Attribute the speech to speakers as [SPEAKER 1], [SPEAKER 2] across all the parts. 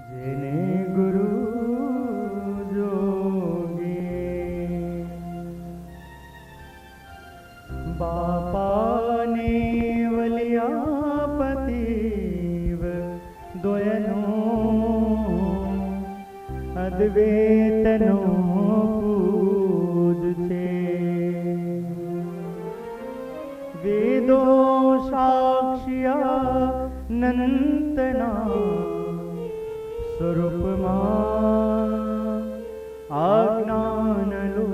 [SPEAKER 1] जिने गुरु जोगे बापा ने वलिया पतिव दोयनो अद्वैतनो पूज छे वेदो साक्षिया नंतना स्वरूपમાં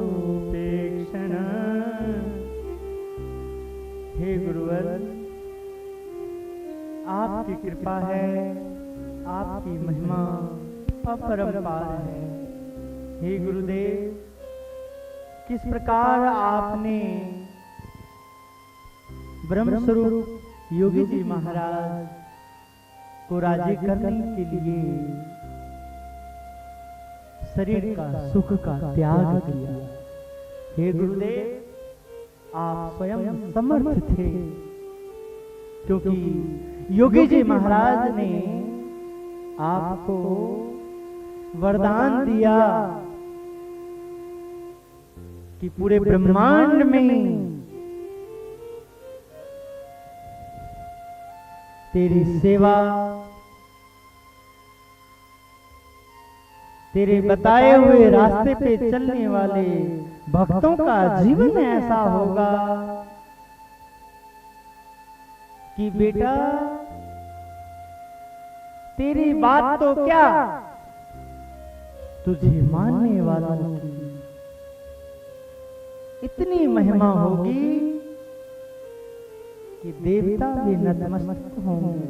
[SPEAKER 1] अज्ञानलोपेक्षण। हे गुरुवर, आपकी कृपा है, आपकी महिमा अपरंपार है। हे गुरुदेव, किस प्रकार आपने ब्रह्म स्वरूप योगी जी महाराज को राजी करने के लिए शरीर का सुख का त्याग किया। हे गुरुदेव, आप स्वयं समर्थ थे, क्योंकि योगी जी महाराज ने आपको वरदान दिया कि पूरे ब्रह्मांड में तेरी सेवा, तेरे बताए हुए रास्ते पे चलने वाले भक्तों का जीवन ऐसा होगा कि बेटा, तेरी बात तो क्या, तुझे मानने वालों की इतनी महिमा होगी कि देवता भी नतमस्तक होंगे।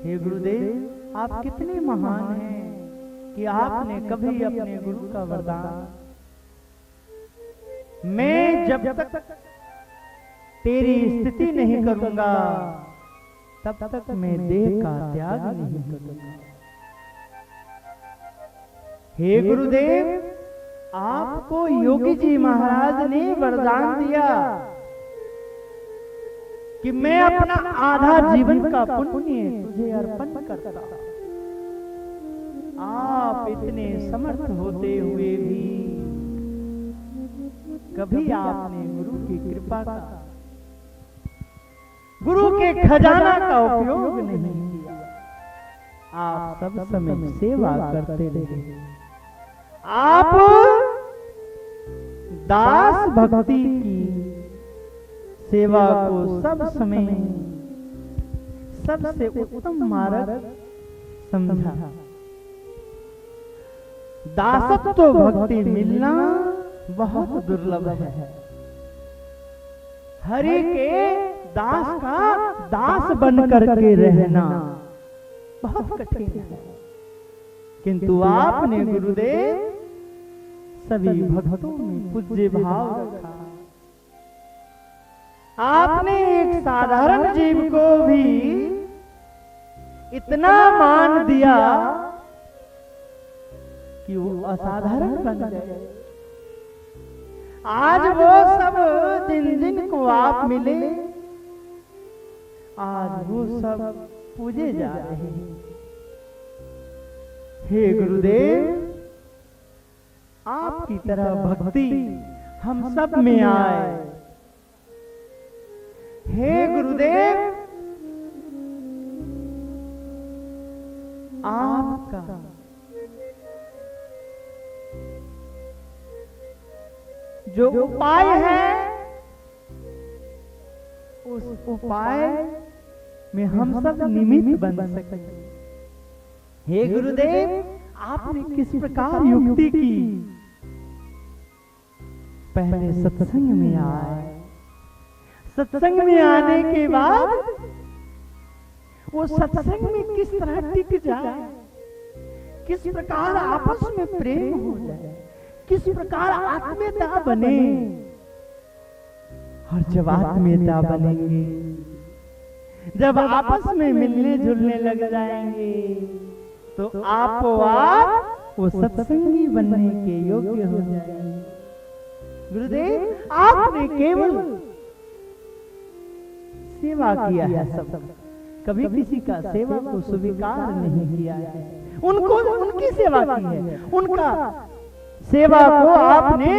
[SPEAKER 1] हे गुरुदेव, आप कितने महान हैं कि आपने कभी अपने गुरु का वरदान, मैं जब तक तेरी स्थिति नहीं करूंगा तब तक मैं देह का त्याग नहीं करूंगा। हे गुरुदेव, आपको योगी जी महाराज ने वरदान दिया कि मैं अपना आधा जीवन का पुण्य तुझे अर्पण करता। आप इतने समर्थ होते हुए भी कभी आपने गुरु की कृपा का, गुरु के खजाना का उपयोग नहीं किया। आप सब समय सेवा करते रहे। आप दास भक्ति की सेवा को सब समय सबसे उत्तम मार्ग समझा। दासत्व भक्ति मिलना बहुत दुर्लभ है। हरि के दास का दास बन करके रहना बहुत कठिन है, किंतु आपने गुरुदेव सभी भक्तों में पूज्य भाव रखा। आपने एक साधारण जीव को भी इतना मान दिया कि वो असाधारण बन गए। आज वो सब जिन जिन को आप मिले, आज वो सब पूजे जा रहे हैं। हे गुरुदेव, आपकी तरह भक्ति हम सब में आए। हे गुरुदेव, आपका जो उपाय है, उस उपाय में हम सब निमित्त बन सके। हे गुरुदेव, आपने किस प्रकार युक्ति की, पहले सत्संग में आए, सत्संग में आने के बाद वो सत्संग में किस तरह टिक जाए, किस प्रकार आपस में प्रेम हो जाए, किस प्रकार आत्मीयता बने। और जब आत्मीयता बनेंगे, जब आपस में मिलने जुलने लग जाएंगे, तो आपको आप वो सत्संगी बनने के योग्य हो जाएंगे। गुरुदेव, आपने केवल सेवा किया है सब, कभी किसी का सेवा को स्वीकार नहीं किया है। उनको उनकी सेवा की है, उनका सेवा को आपने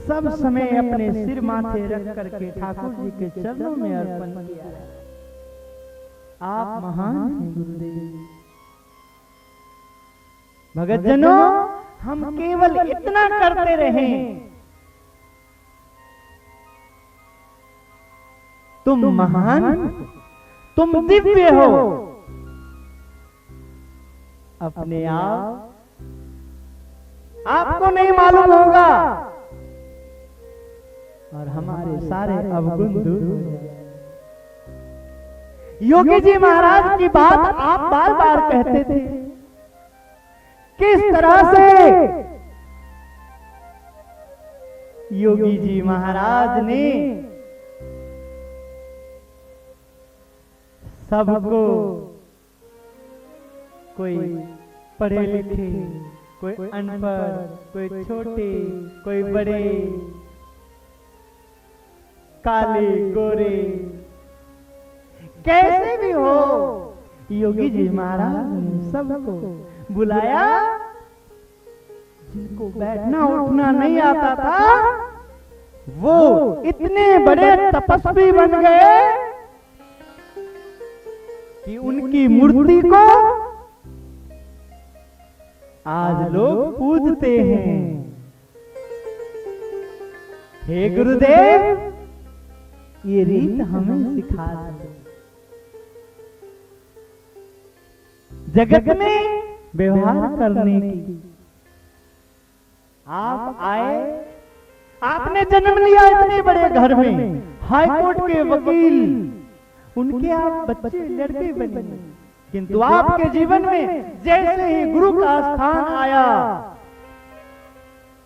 [SPEAKER 1] सब समय अपने सिर माथे रख करके ठाकुर जी के चरणों में अर्पण किया है। आप महान हैं गुरुदेव। भगत जनों, हम केवल इतना करते रहें, तुम महान, तुम दिव्य हो, अपने आप आपको नहीं मालूम होगा और हमारे सारे अवगुण दूर हो जाएंगे। योगी जी महाराज की बात आप बार बार कहते थे, किस तरह से योगी जी महाराज ने सबको, कोई पढ़े लिखे, कोई अनपढ़, कोई छोटे, कोई बड़े, काले गोरे, कैसे भी हो, योगी जी महाराज ने सबको बुलाया। जिनको बैठना उठना नहीं आता था, वो इतने बड़े तपस्वी बन गए कि उनकी मूर्ति को आज लोग पूजते हैं। हे गुरुदेव, ये रीत हमें सिखा दो। जगत में व्यवहार करने की आप आए, आपने जन्म लिया इतने बड़े घर में, हाई कोर्ट के वकील, उनके आप बच्चे लड़के बने, किंतु आपके जीवन में जैसे ही गुरु का स्थान आया,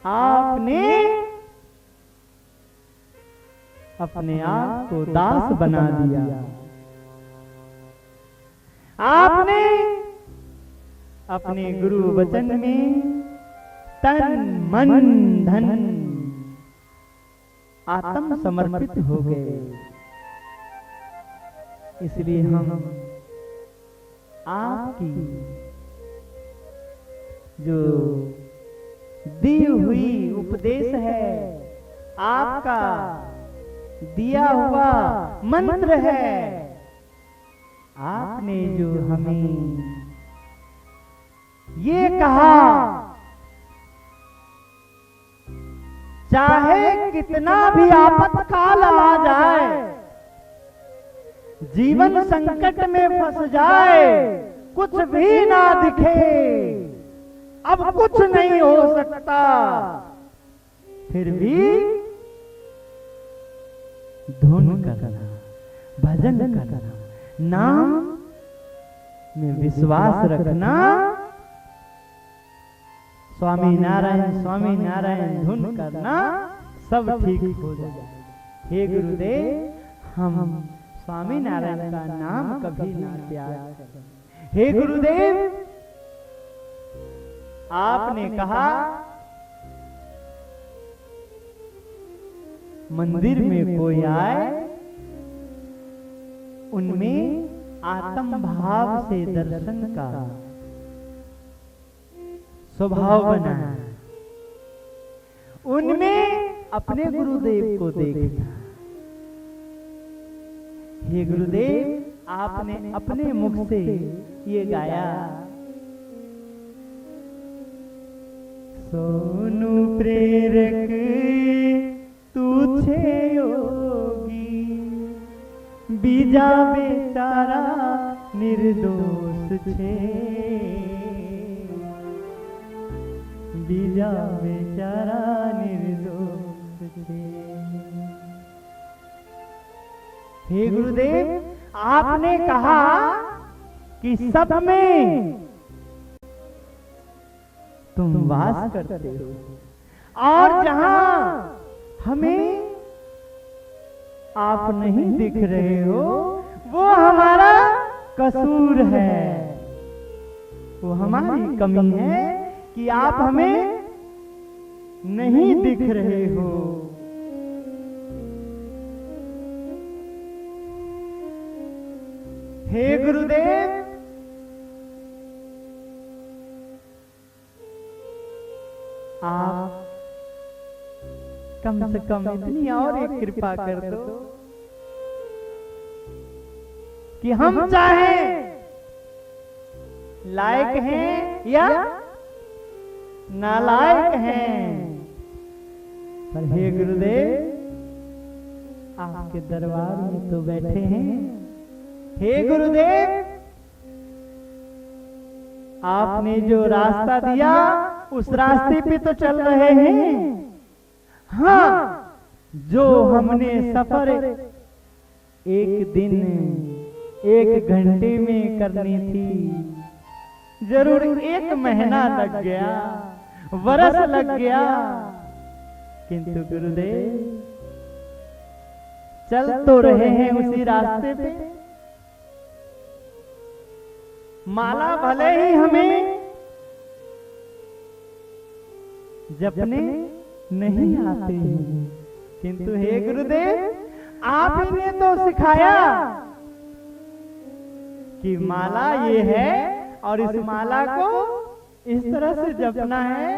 [SPEAKER 1] आपने अपने आप को दास बना दिया। आपने अपने गुरु वचन में तन मन धन आत्म समर्पित हो गए। इसलिए हम आपकी जो दी हुई उपदेश है, आपका दिया हुआ मंत्र है, आपने जो हमें ये कहा, चाहे कितना भी आपातकाल आ जाए, जीवन संकट में फंस जाए, कुछ भी ना दिखे, अब कुछ नहीं हो सकता, फिर भी धुन करना, भजन करना, नाम में विश्वास रखना, स्वामी नारायण धुन करना, सब ठीक हो जाए। हे गुरुदेव, हम स्वामी नारायण का नाम कभी ना त्याग करें। हे गुरुदेव, आपने कहा मंदिर में कोई आए, उनमें आत्म भाव से दर्शन का स्वभाव बनाना, उनमें अपने गुरुदेव को देखना। हे गुरुदेव, आपने अपने मुख से ये गाया, सोनू प्रेरक तू छे योगी, बीजा बेचारा निर्दोष छे, बीजा बेचारा निर्दोष छे। हे गुरुदेव, आपने कहा कि सब में तुम वास करते हो, और जहां हमें आप नहीं दिख रहे हो, वो हमारा कसूर है, वो हमारी कमी है कि आप हमें नहीं दिख रहे हो। हे गुरुदेव, आप कम से कम इतनी और एक कृपा कर दो कि हम चाहें लायक हैं या नालायक हैं, पर हे गुरुदेव आपके दरबार में तो बैठे हैं। हे गुरुदेव आपने जो रास्ता दिया उस रास्ते पे तो चल रहे हैं। हाँ, जो हमने सफर एक दिन 1 घंटे में करनी थी, जरूर 1 महीना लग गया, वर्ष लग गया, किंतु गुरुदेव चल तो रहे हैं उसी रास्ते पे। माला भले ही हमें जपने नहीं आते हैं, किंतु हे गुरुदेव आप ही ने तो सिखाया कि माला ये है और इस माला को इस तरह से जपना है,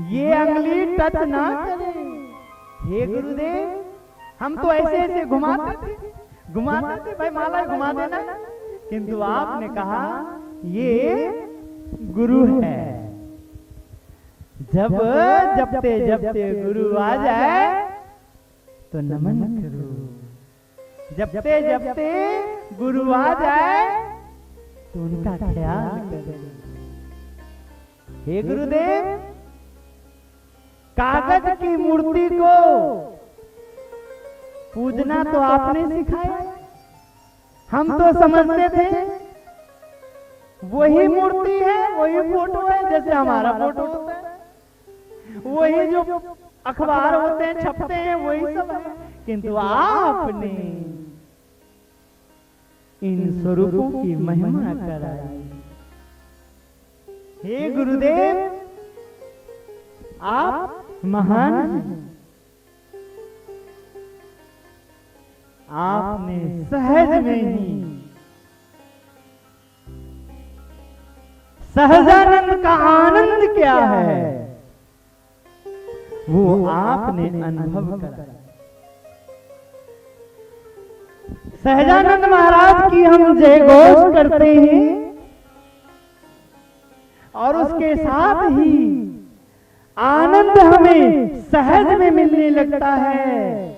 [SPEAKER 1] ये अंगुली टच ना करे। हे गुरुदेव हम तो ऐसे ऐसे घुमाते थे भाई, माला घुमा देना, किंतु आपने कहा ये गुरु है। जब जपते जपते गुरु आ जाए तो नमन करो, जपते जपते गुरु आ जाए तो उनका ख्याल करो। हे गुरुदेव कागज की मूर्ति को पूजना तो आपने सिखाया, हम तो समझते थे वही मूर्ति है, वही फोटो है, जैसे हमारा फोटो होता है, वही जो अखबार होते हैं छपते हैं वही सब है, किंतु आपने इन स्वरूपों की महिमा कराई। हे गुरुदेव आप महान हैं। आपने सहज में ही सहजानंद का आनंद क्या है वो आपने अनुभव करा। सहजानंद महाराज की हम जय घोष करते हैं और उसके साथ ही आनंद हमें सहज में मिलने लगता है।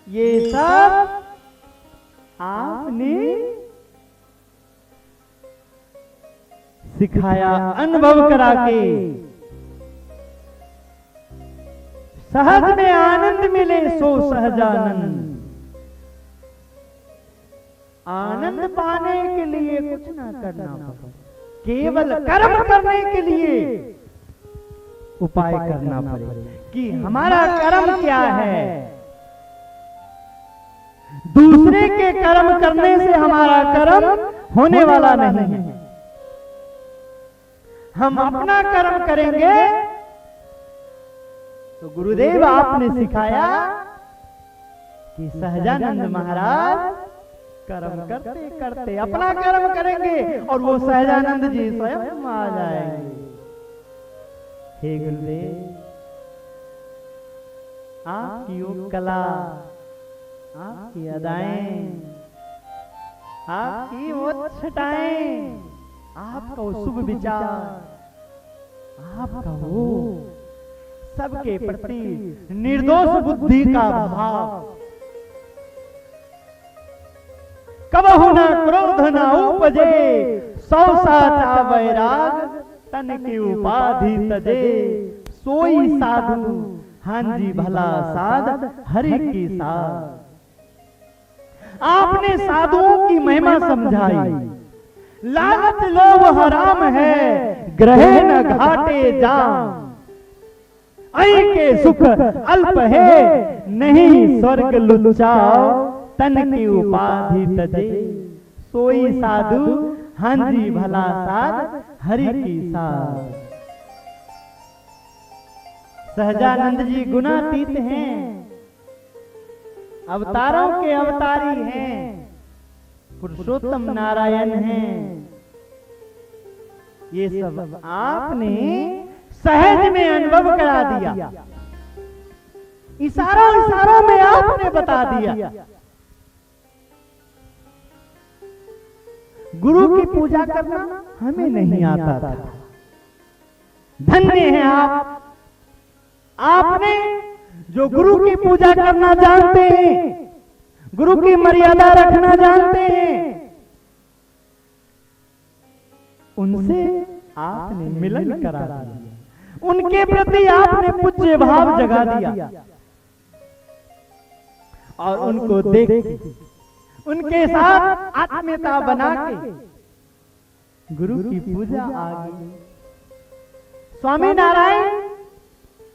[SPEAKER 1] ये सब आपने सिखाया अनुभव करा के। सहज में आनंद मिले सो सहजानंद। आनंद पाने के लिए कुछ ना करना पड़े, केवल कर्म करने के लिए उपाय करना पड़े कि हमारा कर्म क्या है। दूसरे के कर्म करने से हमारा कर्म होने वाला नहीं है। हम अपना कर्म करेंगे तो गुरुदेव आपने सिखाया कि सहजानंद महाराज कर्म करते करते अपना कर्म करेंगे और वो सहजानंद जी स्वयं आ जाएंगे। हे गुरुदेव आपकी योग कला, आपकी अदाएं, आपकी वो छटाएं, आपका वो शुभ विचार, आपका वो सबके प्रति निर्दोष बुद्धि का भाव, कबहु न क्रोध न उपजे, सौ साचा वैराग तन की उपाधि तजे, सोई साधु हां जी भला साध हरि की साध। आपने साधुओं की महिमा समझाई। लालच लोभ हराम है, ग्रहे न घाटे जाम, ऐ के सुख अल्प है, नहीं स्वर्ग लुचाओ तन की उपाधि तजे, सोई साधु हां जी भला साध हरि की साध। सहजानंद जी गुणातीत हैं, अवतारों के अवतारी हैं। पुरुषोत्तम नारायण हैं। ये सब आपने सहज में अनुभव करा दिया, इशारों में आपने बता दिया। गुरु की पूजा करना हमें नहीं आता था। धन्य है आप, आपने जो गुरु की पूजा करना जानते हैं, गुरु की मर्यादा रखना जानते हैं, उनसे आपने मिलन करा दिया, उनके प्रति आपने पूज्य भाव जगा दिया और उनको देख उनके साथ आत्मीयता बना के गुरु की पूजा आ गई। स्वामी नारायण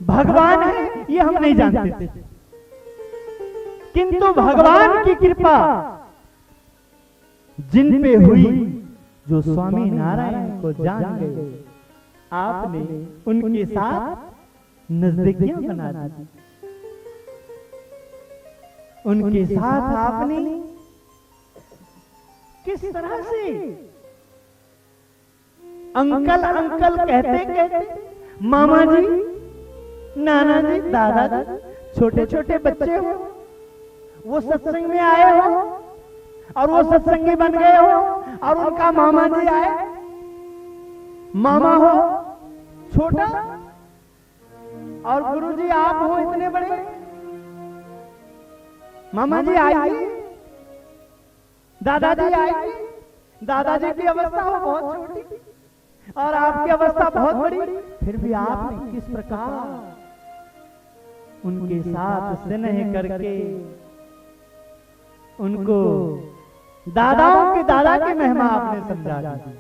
[SPEAKER 1] भगवान है ये हम नहीं जानते थे, किंतु भगवान की कृपा जिन पे हुई, जो स्वामी नारायण को जान गए, आपने उनके साथ नजदीकियां बना दी। उनके साथ आपने किस तरह से अंकल अंकल कहते कहते मामा जी, नाना जी, दादा जी, छोटे छोटे बच्चे हो, वो सत्संग में आए हो और वो सत्संगी बन गए हो और उनका मामा जी आए, मामा हो छोटा और गुरुजी आप हो इतने बड़े। मामा जी आइए, दादाजी आइए, दादाजी की अवस्था हो बहुत छोटी और आपकी अवस्था बहुत बड़ी, फिर भी आपने किस प्रकार उनके साथ स्नेह करके उनको दादाओं के दादा की महिमा आपने समझा दी।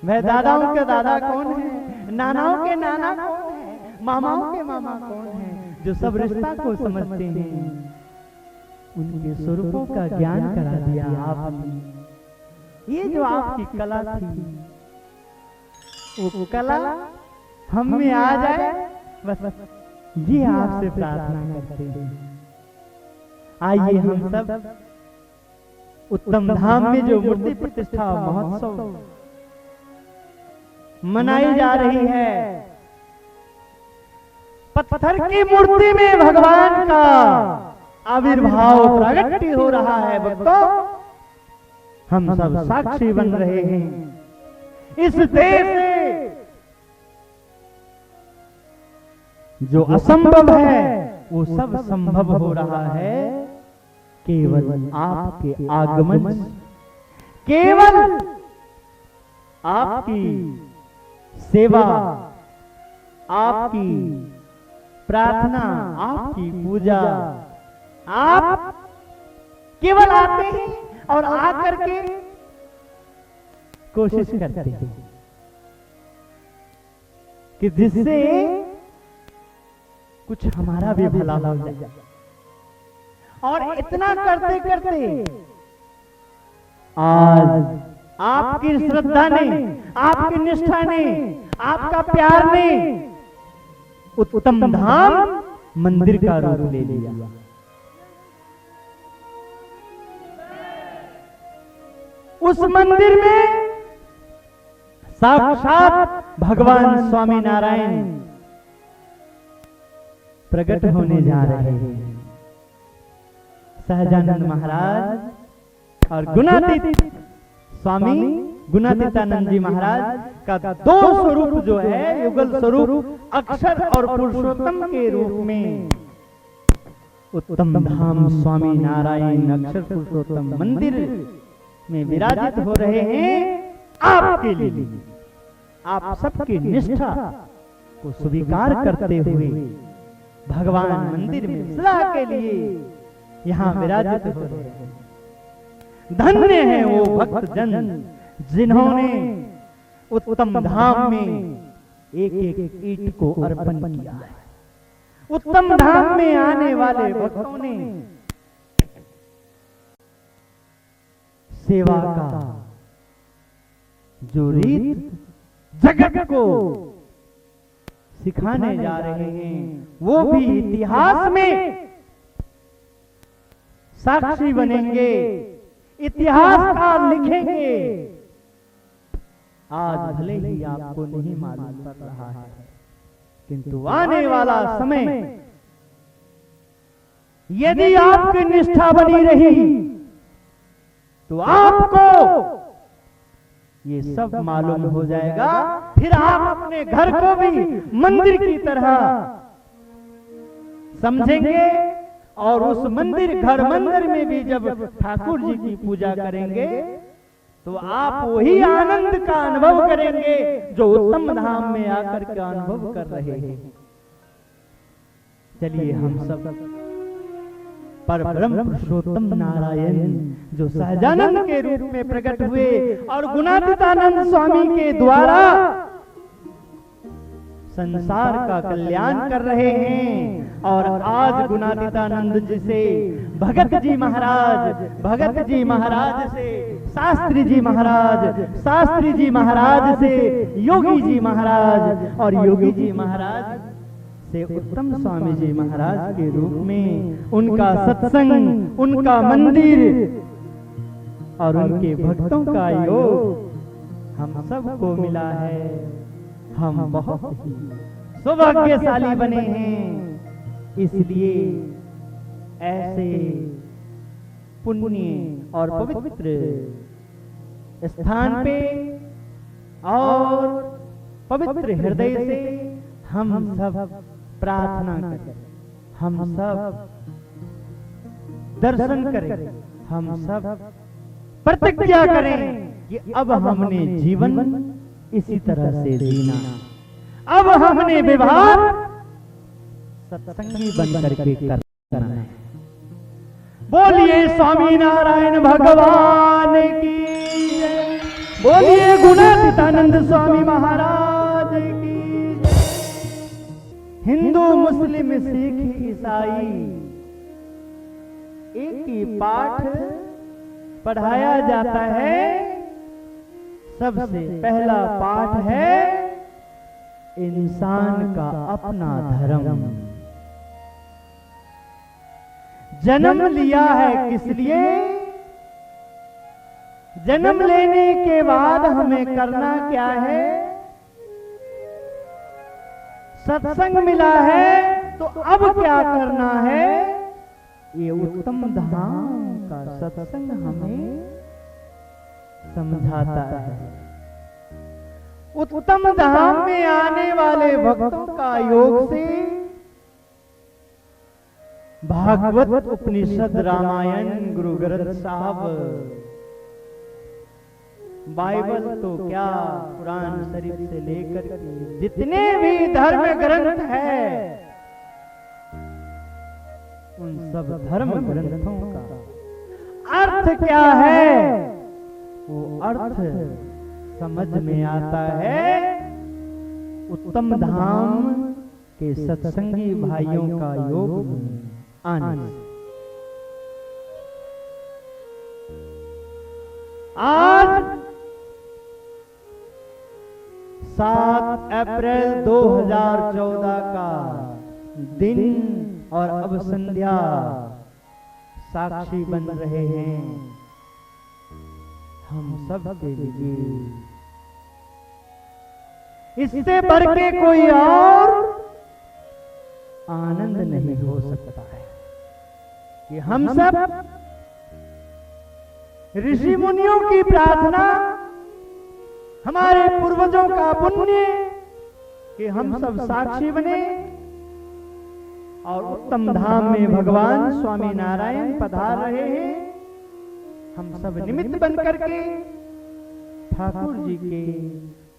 [SPEAKER 1] वह दादाओं के दादा कौन है, नानाओं के नाना कौन है, मामाओं के मामा कौन है, जो सब रिश्ता को समझते हैं, उनके स्वरूपों का ज्ञान करा दिया आपने। ये जो आपकी कला थी, वो कला हम में आ जाए, बस ये आपसे प्रार्थना करते हैं। आइए हम सब उत्तम धाम में जो मूर्ति प्रतिष्ठा महोत्सव मनाई जा रही है, पत्थर की मूर्ति में भगवान का आविर्भाव प्रगट हो रहा है। भक्तों, हम सब साक्षी बन रहे हैं। इस देश से जो असंभव है वो सब संभव हो रहा है केवल आपके आगमन से, केवल आपकी सेवा, आपकी प्रार्थना, आपकी पूजा, आप केवल आते हैं और आकर के कोशिश करते हैं कि जिससे कुछ हमारा भी भला हो जाए। और इतना करते करते आज आपकी श्रद्धा ने, आपकी निष्ठा ने, आपका प्यार ने उत्तम धाम मंदिर का रूप ले लिया। उस मंदिर में साक्षात भगवान स्वामी नारायण प्रकट होने जा रहे हैं। सहजानंद महाराज और गुणातीत स्वामी गुणातीतानंद जी महाराज का दो स्वरूप जो है, युगल स्वरूप अक्षर और पुरुषोत्तम के रूप में उत्तम धाम स्वामी नारायण अक्षर पुरुषोत्तम मंदिर में विराजित हो रहे हैं। आपके लिए, आप सबकी निष्ठा को स्वीकार करते हुए भगवान मंदिर में सदा के लिए यहाँ विराजित हो रहे हैं। धन्य है वो भक्त जन जिन्होंने उत्तम धाम में एक एक ईंट को अर्पण किया है। उत्तम धाम में आने वाले भक्तों ने सेवा का जो रीत जगत को सिखाने जा रहे हैं, वो भी इतिहास में साक्षी बनेंगे इतिहासकार लिखेंगे। आज भले ही आपको नहीं मालूम पड़ रहा है, किंतु आने वाला समय यदि आपकी निष्ठा बनी रही तो आपको ये सब मालूम हो जाएगा। फिर आप अपने घर को भी मंदिर की तरह समझेंगे और उस मंदिर घर मंदिर में भी जब ठाकुर जी की पूजा करेंगे तो आप वही आनंद का अनुभव करेंगे जो उत्तम धाम में आकर के अनुभव कर रहे हैं। चलिए हम सब पर ब्रह्म पुरुषोत्तम नारायण जो सहजानंद के रूप में प्रकट हुए और गुणातीतानंद स्वामी के द्वारा संसार का कल्याण कर रहे हैं। और आज गुणातीतानंद जी से भगत जी महाराज से शास्त्री जी महाराज से योगी जी महाराज और योगी जी महाराज से उत्तम स्वामी जी महाराज के रूप में उनका सत्संग, उनका मंदिर और उनके भक्तों का योग हम सबको मिला है। हम बहुत ही सौभाग्यशाली बने हैं। इसलिए ऐसे पुण्य और पवित्र स्थान पे और पवित्र हृदय से हम सब प्रार्थना करें, हम सब दर्शन करें, हम सब प्रतिज्ञा करें कि अब हमने जीवन इसी तरह से जीना, अब हमने व्यवहार सत्संगी बन करके करना है। बोलिए स्वामी नारायण भगवान की जय, बोलिए गुणातीतानंद स्वामी महाराज की जय। हिंदू मुस्लिम सिख ईसाई एक ही पाठ पढ़ाया जाता है। सबसे पहला पाठ है इंसान का अपना धर्म। जन्म लिया है किस लिए? जन्म लेने के बाद हमें करना क्या है? सत्संग मिला है तो अब क्या करना है? ये उत्तम धाम का सत्संग हमें समझाता है। उत्तम धाम में आने वाले भक्तों का योग से भागवत, उपनिषद, रामायण, गुरु ग्रंथ साहब, बाइबल तो क्या, कुरान शरीफ से लेकर जितने भी धर्म ग्रंथ है उन सब धर्म ग्रंथों का अर्थ क्या है वो अर्थ समझ में आता है उत्तम धाम के सत्संगी भाइयों का योग में आने। आज 7 अप्रैल 2014 का दिन और अब संध्या साक्षी बन रहे हैं हम सब के लिए। इससे बढ़ के कोई और आनंद नहीं हो सकता है कि हम सब ऋषि मुनियों की प्रार्थना, हमारे पूर्वजों का पुण्य कि हम सब साक्षी बने और उत्तम धाम में भगवान स्वामी नारायण पधार रहे हैं। हम सब निमित्त बन करके ठाकुर जी के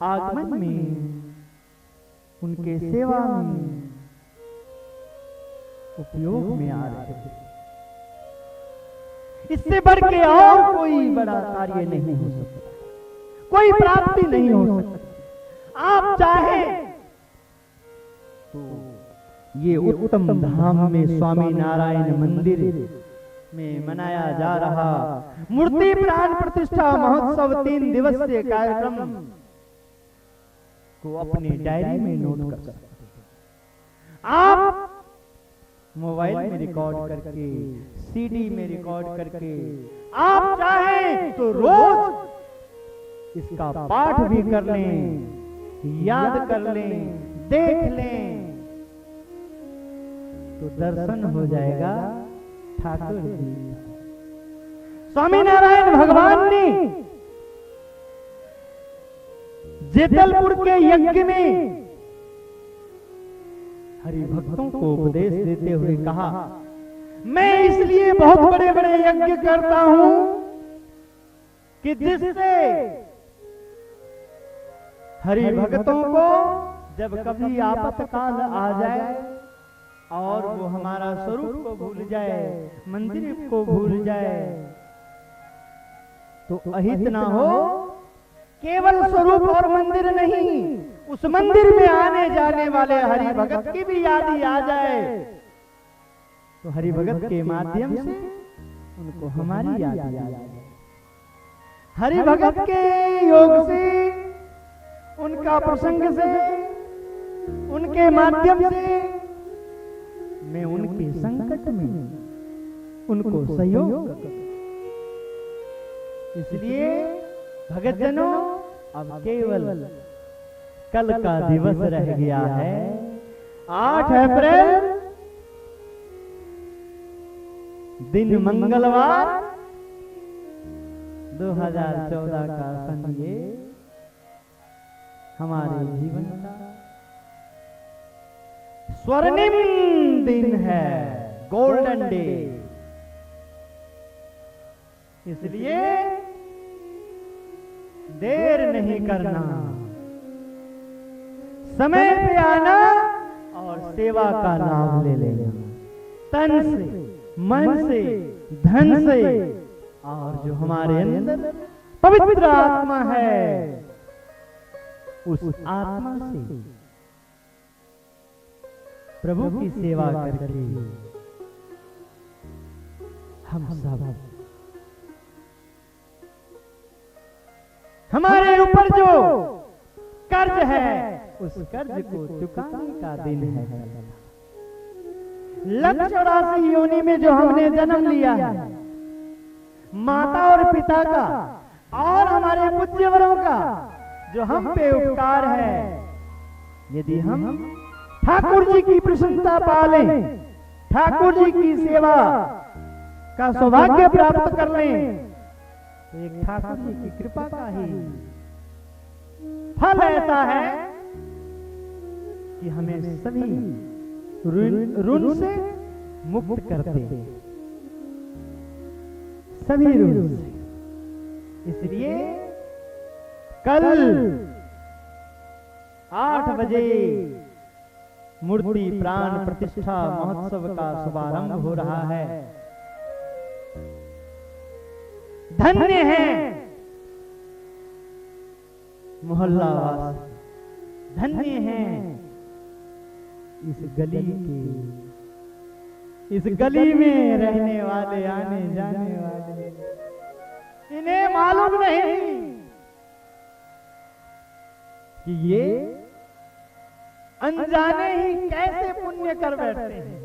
[SPEAKER 1] आगमन में, उनके सेवा में, उपयोग में आ रहे हैं। इससे बढ़ के और कोई बड़ा कार्य नहीं हो सकता, कोई प्राप्ति नहीं हो सकती। आप चाहे तो ये उत्तम धाम में स्वामी नारायण मंदिर में मनाया जा रहा मूर्ति प्राण प्रतिष्ठा महोत्सव 3 दिवसीय कार्यक्रम को अपनी डायरी में नोट कर सकते हैं। आप मोबाइल में रिकॉर्ड करके, सीडी में रिकॉर्ड करके, आप चाहें तो रोज इसका पाठ भी कर लें, याद कर लें, देख लें, तो दर्शन हो जाएगा ठाकुर जी। स्वामीनारायण भगवान ने जेतलपुर के यज्ञ में हरि भक्तों को उपदेश देते हुए कहा, मैं इसलिए बहुत बड़े बड़े यज्ञ करता हूं कि जिससे हरि भक्तों को जब कभी आपत्काल आ जाए और वो हमारा स्वरूप को भूल जाए, मंदिर को भूल जाए, तो अहित ना हो। केवल स्वरूप और मंदिर नहीं, उस मंदिर में आने जाने वाले हरि भगत की भी याद ही आ जाए, तो हरि भगत के माध्यम से उनको हमारी याद आ जाए। हरि भगत के योग से, उनका प्रसंग से, उनके माध्यम से मैं उनके संकट में उनको सहयोग करूं। इसलिए भगत जनों, अब केवल कल का दिवस रह गया है, 8 अप्रैल दिन मंगलवार 2014 का सन ये हमारे जीवन का स्वर्णिम दिन है, गोल्डन डे। इसलिए देर नहीं करना, समय पे आना और सेवा का लाभ ले लेना, तन से, मन से, धन से, और जो हमारे अंदर पवित्र आत्मा है उस आत्मा से प्रभु की सेवा करके हम सब, हमारे ऊपर जो कर्ज है उस कर्ज को चुकाने का दिन है। 184 योनि में जो हमने जन्म लिया है, माता और पिता का और हमारे पूज्यवरों का जो हम पे उपकार है, यदि हम ठाकुर जी की प्रसन्नता पालें, ठाकुर जी की सेवा का सौभाग्य प्राप्त कर लें, तो एक ठाकुर जी की कृपा का ही फल ऐसा है कि हमें सभी ऋण से मुक्त करते, सभी ऋण से। इसलिए कल 8 बजे मूर्ति प्राण प्रतिष्ठा महोत्सव का शुभारंभ हो रहा है। धन्य है मोहल्ला वासी, धन्य है इस गली के, इस गली में रहने वाले, आने जाने वाले। इन्हें मालूम नहीं कि ये अनजाने ही कैसे पुण्य कर बैठते हैं।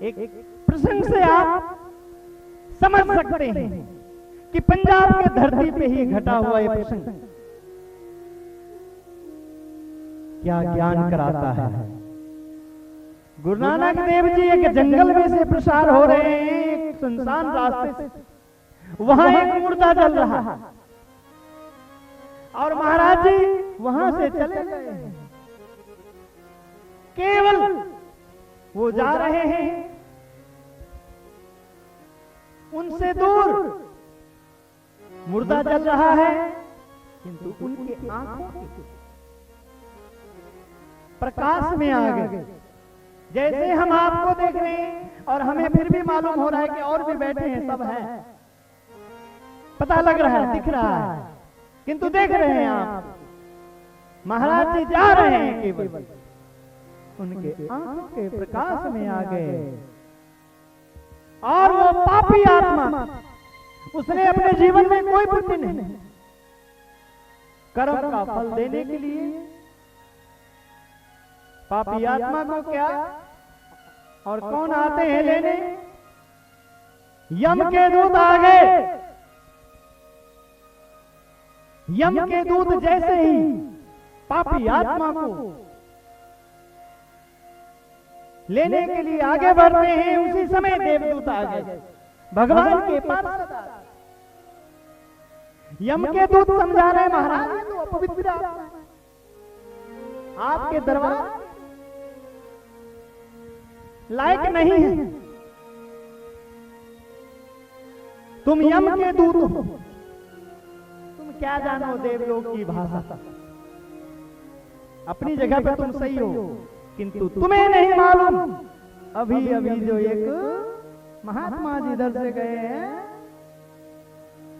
[SPEAKER 1] एक प्रसंग से आप समझ सकते हैं कि पंजाब के धरती पे ही घटा हुआ ये प्रसंग क्या ज्ञान कराता है। गुरु नानक देव जी एक जंगल में से प्रसार हो रहे हैं, एक सुनसान रास्ते से, वहां एक मुर्दा जल रहा है और महाराज जी वहां से चले गए हैं। केवल वो जा रहे हैं, उनसे दूर मुर्दा जल रहा है, किंतु उनके आंखों के प्रकाश में आ गए। जैसे हम आपको देख रहे हैं और हमें फिर भी मालूम हो रहा है कि और भी बैठे हैं, सब हैं, पता लग रहा है, दिख रहा है, किंतु देख रहे हैं आप महाराज जी जा रहे हैं, केवल उनके आंखों के प्रकाश में आ गए। और वो पापी आत्मा, उसने अपने जीवन में कोई पुण्य नहीं, कर्म का फल देने के लिए पापी आत्मा को क्या और कौन आते हैं लेने? यम के दूत आ गए। यम के दूत जैसे ही पापी आत्मा को लेने के लिए आगे बढ़ते हैं, उसी समय देवदूत आ गए, भगवान के पास। यम के दूत समझा रहे महाराज ये तो अपवित्र आत्मा है, आपके दरबार लायक नहीं है, तुम यम के दूत हो, तुम क्या जानो देवलोक की भाषा, अपनी जगह पे तुम सही हो, किंतु तुम्हें नहीं मालूम अभी अभी जो एक महात्मा जी इधर से गए हैं,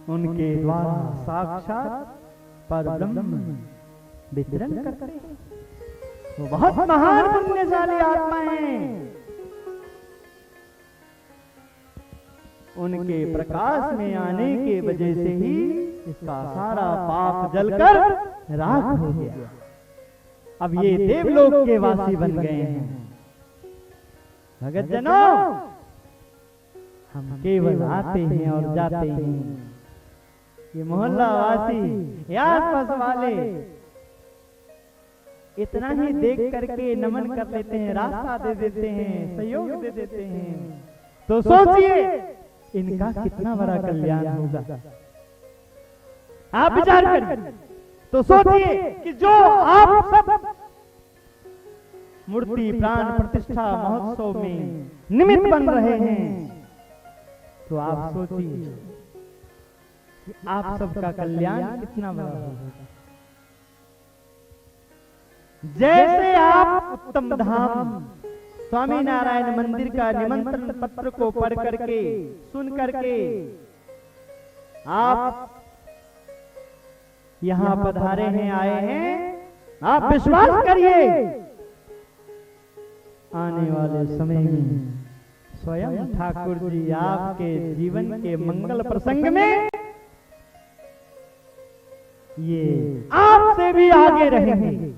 [SPEAKER 1] उनके द्वारा साक्षात परब्रह्म विचरण करते हैं, वो बहुत महान पुण्यशाली आत्माएं हैं। उनके प्रकाश में आने के वजह से ही इसका सारा पाप जलकर राख हो गया। अब ये देवलोक के वासी बन गए हैं। भगत जनों, हम केवल आते हैं और जाते हैं। ये मोहल्ला वासी, आसपास वाले इतना ही देख करके नमन कर लेते हैं, रास्ता दे देते हैं, सहयोग दे देते हैं, तो सोचिए इनका कितना बड़ा कल्याण होगा। आप विचार करिए तो सोचिए कि जो आप सब मूर्ति प्राण प्रतिष्ठा महोत्सव में निमित्त बन रहे हैं, तो आप सोचिए कि आप सबका कल्याण कितना बड़ा होगा। जैसे आप उत्तम धाम स्वामी नारायण मंदिर का निमंत्रण पत्र को पढ़ करके सुन करके आप यहां पधारे हैं, आए हैं, आप विश्वास करिए आने वाले समय में स्वयं ठाकुर जी आपके जीवन के मंगल प्रसंग में ये आपसे भी आगे रहेंगे।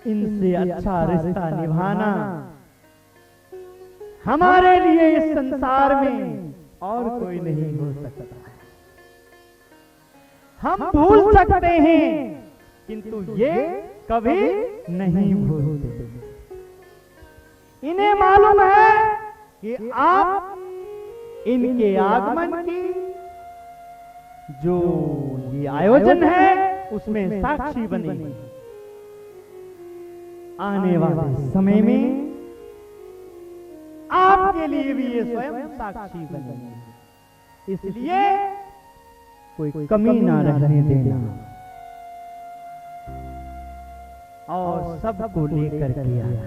[SPEAKER 1] इनसे अच्छा रिश्ता निभाना हमारे लिए इस संसार में और कोई नहीं हो सकता। हम भूल सकते हैं किंतु ये कभी नहीं भूलते। इन्हें मालूम है कि आप इनके आगमन की जो ये आयोजन है उसमें साक्षी बनेंगे। आने वाले समय में आपके लिए भी ये स्वयं साक्षी बनेंगे, इसलिए कोई कमी ना रहने देना और सबको लेकर के आना।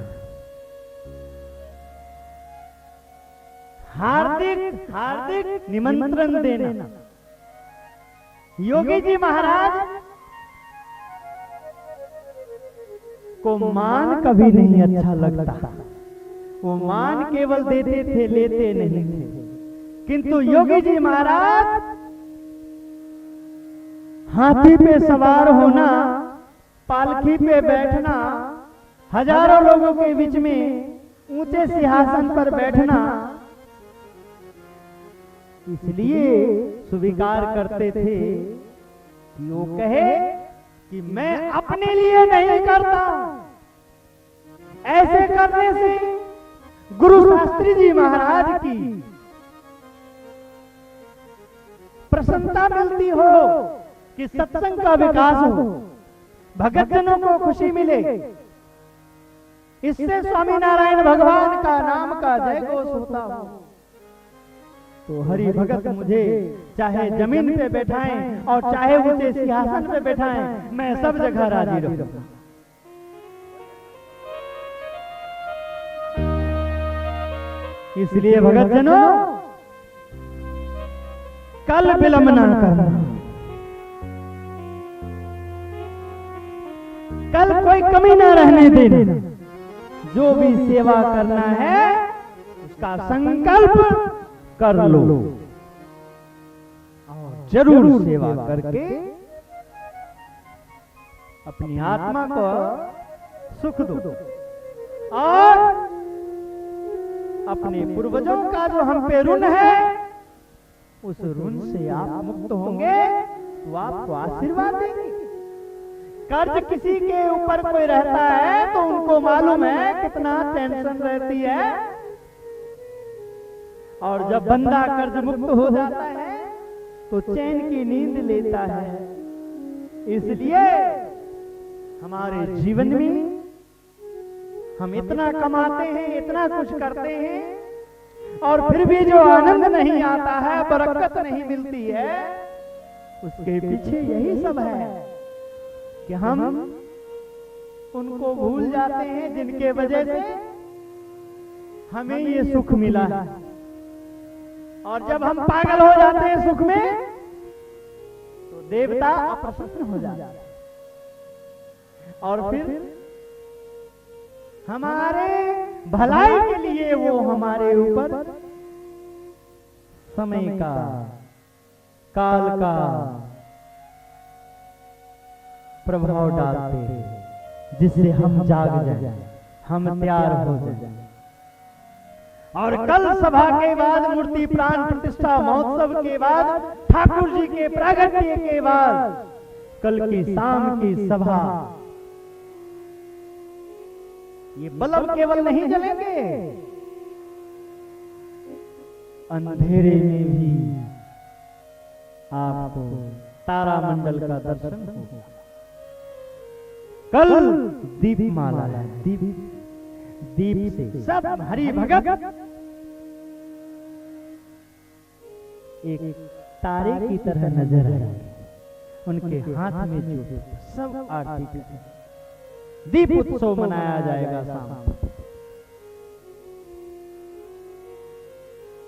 [SPEAKER 1] हार्दिक हार्दिक निमंत्रण देना। योगी जी महाराज को मान कभी नहीं अच्छा लगता, वो मान केवल देते थे, लेते नहीं थे, किंतु योगी जी महाराज हाथी पे सवार होना, पालकी पे बैठना, हजारों लोगों के बीच में ऊंचे सिंहासन पर बैठना, इसलिए स्वीकार करते थे कि वो कहे कि मैं अपने लिए नहीं करता। ऐसे करने से गुरु शास्त्री जी महाराज की प्रसन्नता मिलती हो कि सत्संग का विकास हो, भगत जनों को खुशी मिले, इससे स्वामी नारायण भगवान का नाम का जय घोष होता हो। तो हरि भगत मुझे चाहे जमीन पे बैठाएं और चाहे मुझे सिंहासन पे बैठाएं, मैं सब जगह राजी रहूंगा। इसलिए भगत जनों, कल विलंब ना करना, कल कोई कमी ना रहने देना। जो भी सेवा करना है उसका संकल्प कर लो और जरूर सेवा करके अपनी आत्मा को सुख दो और अपने पूर्वजों का जो हम पे ऋण है उस ऋण से आप मुक्त होंगे तो आपको आशीर्वाद देंगे। कर्ज किसी के ऊपर कोई रहता है तो उनको मालूम है कितना टेंशन रहती है, और जब बंदा कर्ज मुक्त हो जाता है तो चैन की नींद लेता है। इसलिए हमारे जीवन में हम इतना कमाते हैं, इतना कुछ करते हैं, और फिर भी जो आनंद नहीं आता है, बरकत नहीं मिलती है, उसके पीछे यही सब है कि हम उनको भूल जाते हैं जिनके वजह से हमें ये सुख मिला है। और जब हम पागल हो जाते हैं सुख में तो देवता अप्रसन्न हो जाता है, और फिर हमारे भलाई के लिए वो हमारे ऊपर समय का, काल का प्रभाव डालते हैं, जिससे हम जाग जाएं, हम तैयार हो जाएं। और कल सभा के बाद, मूर्ति प्राण प्रतिष्ठा महोत्सव के बाद, ठाकुर जी के प्रागट्य के बाद, कल की शाम की सभा, ये बल्ब केवल नहीं जलेंगे, अंधेरे में भी आपको तारामंडल का दर्शन होगा। कल दीपमाला है, दीप से सब हरि भगत एक तारे की तरह नजर आएंगे, उनके हाथ में जो सब आरती करें। दीप उत्सव मनाया जाएगा शाम।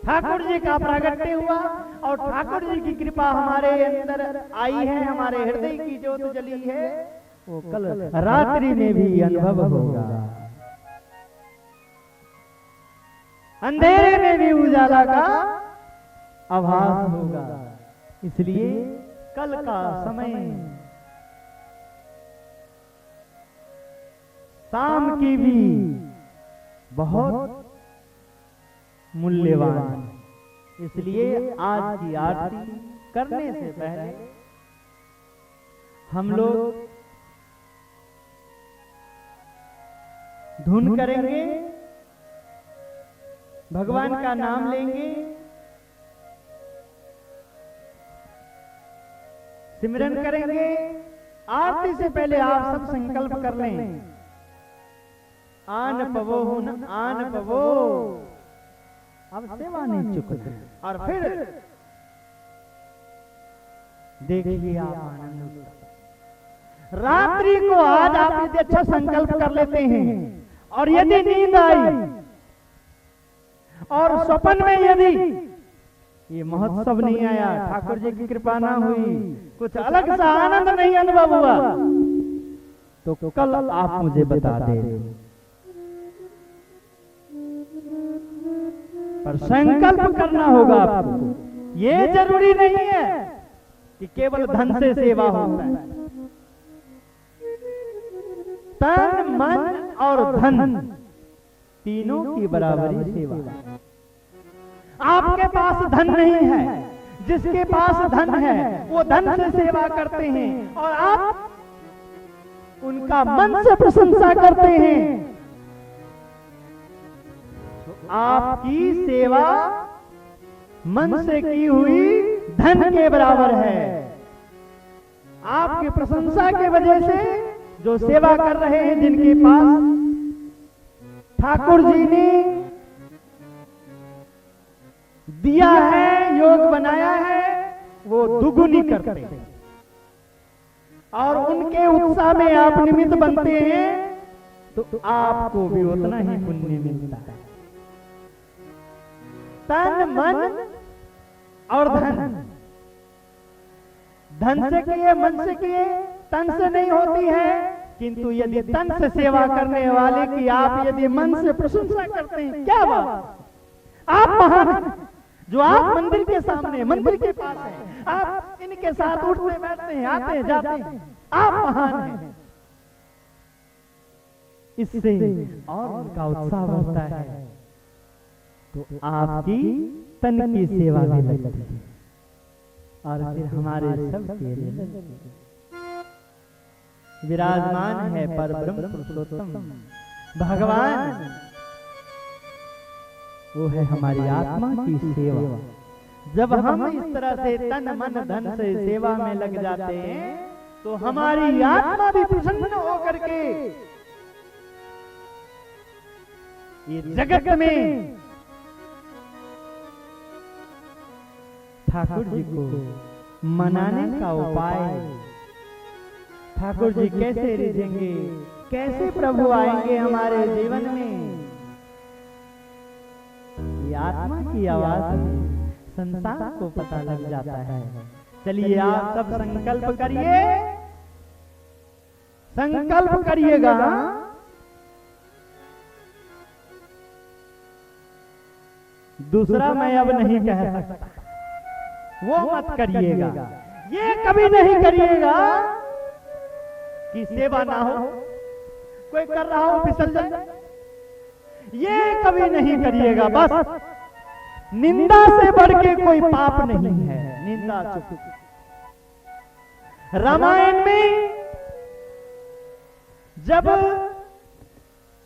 [SPEAKER 1] ठाकुर जी का प्रागट्य हुआ और ठाकुर जी की कृपा हमारे अंदर आई है, हमारे हृदय की ज्योत जली है, वो कल रात्रि में भी अनुभव होगा, अंधेरे में भी उजाला का आभास होगा। इसलिए कल का समय शाम की भी बहुत मूल्यवान है। इसलिए आज की आरती करने से पहले हम लोग धुन करेंगे, भगवान का नाम लेंगे, सिमरन करेंगे। आरती से पहले आप सब संकल्प कर लें, आन पवो हुन आन पवो, अब सेवा नहीं चुकते। और फिर देखिए आप आनंद। रात्रि को आज आप यदि अच्छा संकल्प कर लेते हैं और यदि नींद आई और स्वप्न में यदि ये महोत्सव नहीं आया, ठाकुर जी की कृपा ना हुई, कुछ अलग सा आनंद नहीं अनुभव हुआ, तो कल आप मुझे बता दें। पर संकल्प करना होगा आपको। ये जरूरी नहीं है कि केवल धन से सेवा होता है। तन, मन और धन तीनों की बराबरी सेवा। आपके पास धन नहीं है, जिसके पास धन है वो धन से सेवा करते हैं और आप उनका मन से प्रशंसा करते हैं। आपकी सेवा मन से की हुई धन के बराबर है। आपकी प्रशंसा के वजह से जो सेवा कर रहे हैं, जिनके पास ठाकुर जी ने दिया है, योग बनाया है, वो दुगुनी करते हैं और उनके उत्साह में आप निमित्त बनते हैं, तो आपको भी उतना ही पुण्य मिलता है। तन, मन और धन, धन से किए, मन से किए, तन से नहीं होती है। किंतु यदि तन से सेवा करने वाले की आप यदि मन से प्रशंसा करते हैं, क्या बात, आप महान हैं। जो आप मंदिर के सामने, मंदिर के पास हैं, आप इनके साथ उठते बैठते हैं, आते हैं, जाते हैं, आप महान हैं। इससे और उनका उत्साह बढ़ता है। तो आपकी तन की सेवा भी लगती है और फिर हमारे सब के लिए विराजमान है पर ब्रह्म पुरुषोत्तम भगवान, वो है हमारी आत्मा की सेवा। जब हम इस तरह से तन मन धन से सेवा में लग जाते हैं तो हमारी आत्मा भी प्रसन्न होकर के ये जगत में ठाकुर जी को मनाने का उपाय, ठाकुर जी कैसे रिझेंगे, कैसे प्रभु आएंगे हमारे जीवन में, ये आत्मा की आवाज में संसार को पता लग जाता है। चलिए आप सब संकल्प करिए, संकल्प करिएगा। दूसरा मैं अब नहीं कह सकता, वो मत करिएगा। ये कभी नहीं करिएगा कि सेवा ना हो, कोई कर रहा हो फिसल जाए, ये कभी नहीं करिएगा। बस निंदा से बढ़ के कोई पाप नहीं है, निंदा चुप। रामायण में जब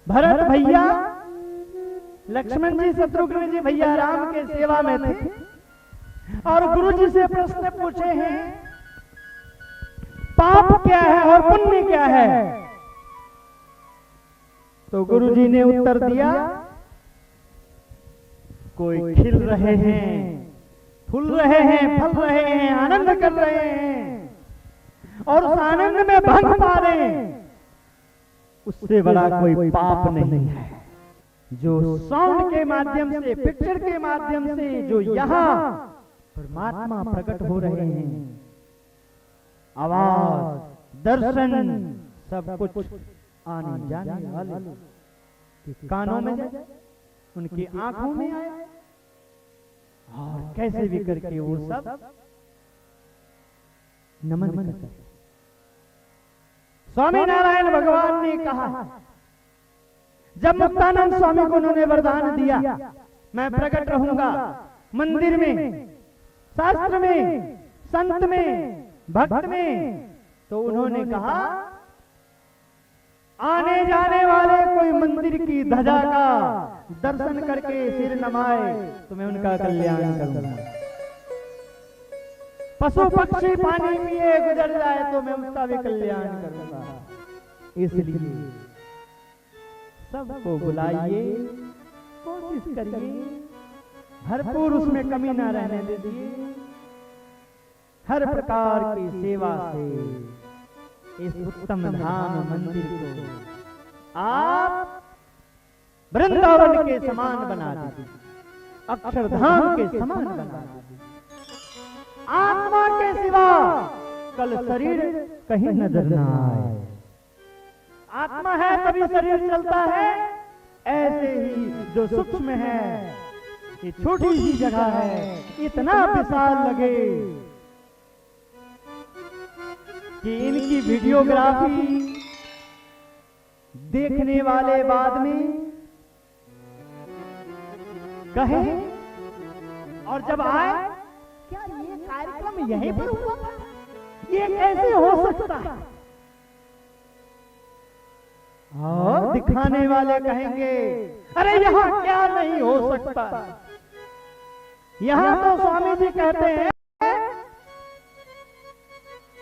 [SPEAKER 1] भरत भैया, लक्ष्मण जी, शत्रुघ्न जी भैया राम के सेवा में थे और गुरु जी से प्रश्न पूछे हैं पाप क्या है और पुण्य क्या है, तो गुरु जी ने उत्तर दिया कोई खिल रहे हैं, फूल रहे हैं, फल रहे हैं, आनंद कर रहे हैं और उस आनंद में भंग पा रहे हैं, उससे बड़ा कोई पाप नहीं है। जो साउंड के माध्यम से, पिक्चर के माध्यम से जो यहाँ परमात्मा प्रकट हो रहे हैं, आवाज, दर्शन, सब कुछ आने जाने वाले कानों में जाए, उनकी आंखों में आए और कैसे भी करके वो सब नमन करते। स्वामी नारायण भगवान ने कहा, जब मुक्तानंद स्वामी को उन्होंने वरदान दिया मैं प्रकट रहूंगा मंदिर में, शास्त्र में, संत में, भक्त में, तो उन्होंने कहा आने जाने वाले कोई मंदिर की ध्वजा का दर्शन करके सिर नमाए तो मैं उनका कल्याण करूंगा, पशु पक्षी पानी पिए गुजर जाए तो मैं उसका भी कल्याण करूंगा। इसलिए सबको बुलाइए, कोशिश करिए, भरपूर उसमें कमी ना रहने दीजिए। हर प्रकार की सेवा से इस उत्तम धाम मंदिर को आप वृंदावन के समान बना दीजिए, अक्षरधाम के समान बना दीजिए। आत्मा के सिवा कल शरीर कहीं नजर न आए। आत्मा है तभी शरीर चलता है, ऐसे ही जो सूक्ष्म है, ये छोटी सी जगह है, इतना विशाल लगे कि इनकी वीडियोग्राफी देखने वाले बाद में कहे और जब आए क्या ये कार्यक्रम यहीं पर हुआ था, ये कैसे हो सकता है, और दिखाने वाले कहेंगे अरे यहाँ क्या नहीं हो सकता। यहाँ तो स्वामी जी कहते हैं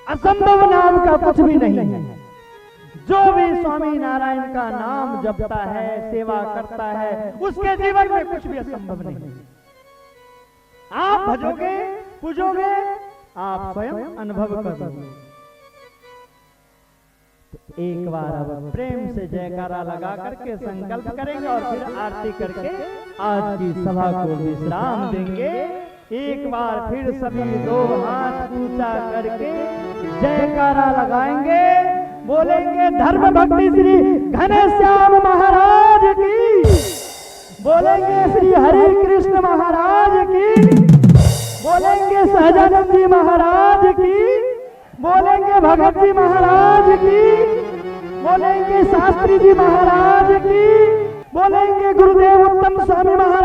[SPEAKER 1] असंभव नाम का कुछ भी नहीं है। जो भी स्वामी नारायण का नाम जपता है, सेवा करता है, उसके जीवन में कुछ भी असंभव नहीं। आप भजोगे, पूजोगे, आप स्वयं अनुभव करोगे। तो एक बार अब प्रेम से जयकारा लगा करके संकल्प करेंगे और फिर आरती करके आज की सभा को विश्राम देंगे। एक बार फिर सभी दो हाथ ऊंचा करके जयकारा लगाएंगे, बोलेंगे धर्म भक्ति श्री घनश्याम महाराज की, बोलेंगे श्री हरि कृष्ण महाराज की, बोलेंगे सहजानंद जी महाराज की, बोलेंगे भगत जी महाराज की, बोलेंगे शास्त्री जी महाराज की, बोलेंगे गुरुदेव उत्तम स्वामी महाराज